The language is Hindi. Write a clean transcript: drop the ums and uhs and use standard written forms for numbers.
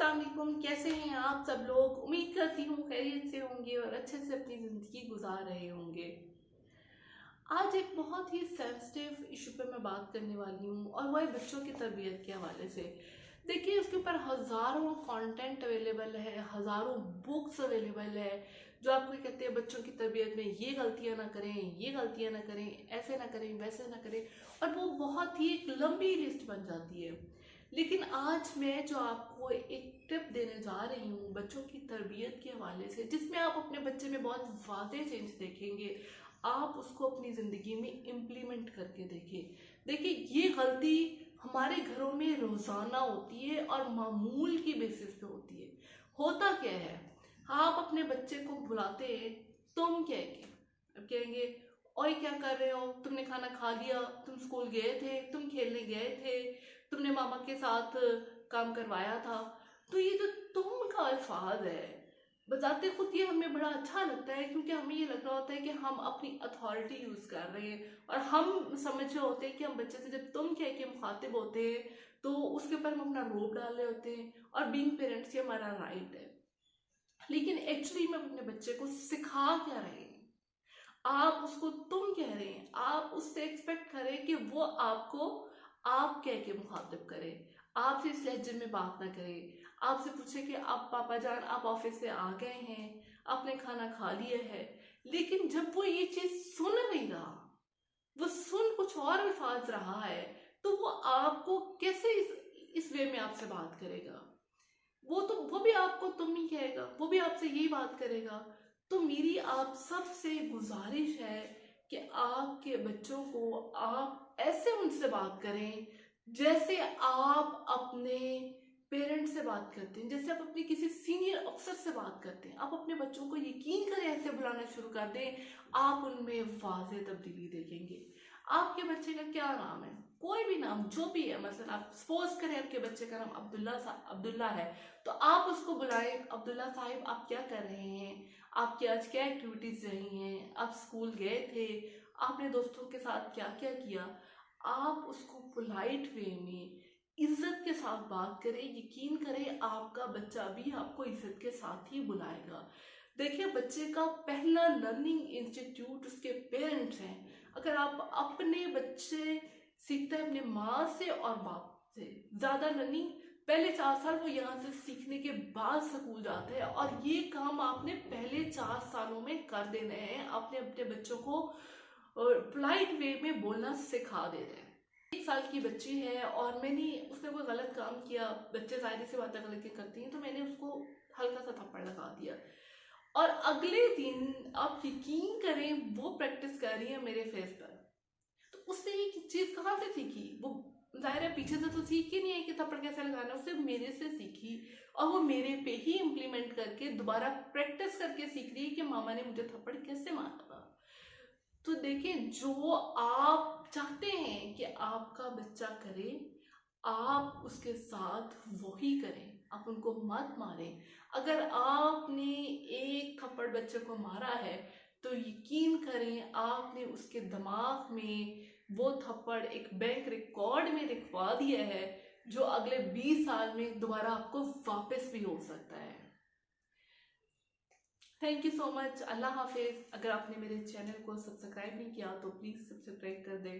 अस्सलाम वालेकुम, कैसे हैं आप सब लोग। उम्मीद करती हूँ खैरियत से होंगे और अच्छे से अपनी ज़िंदगी गुजार रहे होंगे। आज एक बहुत ही सेंसिटिव इशू पे मैं बात करने वाली हूँ और वह है बच्चों की तरबियत के हवाले से। देखिए, उसके ऊपर हज़ारों कंटेंट अवेलेबल है, हज़ारों बुक्स अवेलेबल है जो आपको कहते हैं बच्चों की तरबियत में ये गलतियाँ ना करें, ये गलतियाँ ना करें, ऐसे ना करें, वैसे ना करें, और वो बहुत ही एक लंबी लिस्ट बन जाती है। लेकिन आज मैं जो आपको एक टिप देने जा रही हूँ बच्चों की तरबियत के हवाले से, जिसमें आप अपने बच्चे में बहुत वाज़ेह चेंज देखेंगे। आप उसको अपनी ज़िंदगी में इम्प्लीमेंट करके देखिए, ये गलती हमारे घरों में रोज़ाना होती है और मामूल की बेसिस पे होती है। होता क्या है, आप अपने बच्चे को बुलाते हैं, तुम कहेंगे ओए क्या कर रहे हो, तुमने खाना खा लिया, तुम स्कूल गए थे, तुम खेलने गए थे, तुमने मामा के साथ काम करवाया था। तो ये जो तुम का अल्फाज है, बजाते खुद ये हमें बड़ा अच्छा लगता है, क्योंकि हमें ये लग रहा होता है कि हम अपनी अथॉरिटी यूज कर रहे हैं और हम समझ रहे होते हैं कि हम बच्चे से जब तुम कह के मुखातिब होते हैं तो उसके ऊपर हम अपना रोब डाल रहे होते हैं और बीइंग पेरेंट्स ये हमारा राइट है। लेकिन एक्चुअली में अपने बच्चे को सिखा क्या रहे हैं, आप उसको तुम कह रहे हैं, आप उससे एक्सपेक्ट करें कि वो आपको आप कह के मुखातिब करे, आपसे इस लहजे में बात ना करे, आपसे पूछे कि आप पापा जान आप ऑफिस से आ गए हैं, आपने खाना खा लिया है। लेकिन जब वो ये चीज सुन नहीं रहा, वो सुन कुछ और अल्फाज रहा है, तो वो आपको कैसे इस वे में आपसे बात करेगा। वो भी आपको तुम ही कहेगा, वो भी आपसे यही बात करेगा। तो मेरी आप सबसे गुजारिश है कि आपके बच्चों को आप ऐसे उनसे बात करें जैसे आप अपने पेरेंट्स से बात करते हैं, जैसे आप अपने किसी सीनियर अफसर से बात करते हैं। आप अपने बच्चों को यकीन करें ऐसे बुलाना शुरू कर दें, आप उनमें वाज़ेह तब्दीली देखेंगे। आपके बच्चे का क्या नाम है, कोई भी नाम जो भी है, मतलब आप सपोज करें आपके बच्चे का नाम अब्दुल्ला है, तो आप उसको बुलाएं, अब्दुल्ला साहिब आप क्या कर रहे हैं, आपकी आज क्या एक्टिविटीज रही हैं, आप स्कूल गए थे, आपने दोस्तों के साथ क्या क्या किया। आप उसको पोलाइट वे में इज्जत के साथ बात करें, यकीन करें आपका बच्चा भी आपको इज्जत के साथ ही बुलाएगा। देखिए, बच्चे का पहला लर्निंग इंस्टीट्यूट उसके पेरेंट्स हैं। अगर आप अपने बच्चे सीखता है अपने माँ से और बाप से, ज्यादा लर्निंग पहले 4 साल वो यहाँ से सीखने के बाद स्कूल जाते हैं, और ये काम आपने पहले 4 सालों में कर देना है। आपने अपने बच्चों को पोलाइट वे में बोलना सिखा देना है। 1 साल की बच्ची है और उसने कोई गलत काम किया, बच्चे जाहिर सी बातें गलतियां करती हैं, तो मैंने उसको हल्का सा थप्पड़ लगा दिया, और अगले दिन आप यकीन करें वो प्रैक्टिस कर रही है मेरे फेस पर। तो उसने ये चीज कहाँ से सीखी, वो जाहिर है पीछे से तो सीख ही नहीं है कि थप्पड़ कैसे लगाना, उसने मेरे से सीखी और वो मेरे पे ही इम्प्लीमेंट करके दोबारा प्रैक्टिस करके सीख रही है कि मामा ने मुझे थप्पड़ कैसे मारा था। तो देखिए, जो आप चाहते हैं कि आपका बच्चा करे, आप उसके साथ वही करें, आप उनको मत मारें। अगर आपने एक थप्पड़ बच्चे को मारा है तो यकीन करें आपने उसके दिमाग में वो थप्पड़ एक बैंक रिकॉर्ड में लिखवा दिया है, जो अगले 20 साल में दोबारा आपको वापस भी हो सकता है। Thank you so much. अल्लाह हाफिज। अगर आपने मेरे चैनल को सब्सक्राइब नहीं किया तो प्लीज़ सब्सक्राइब कर दें।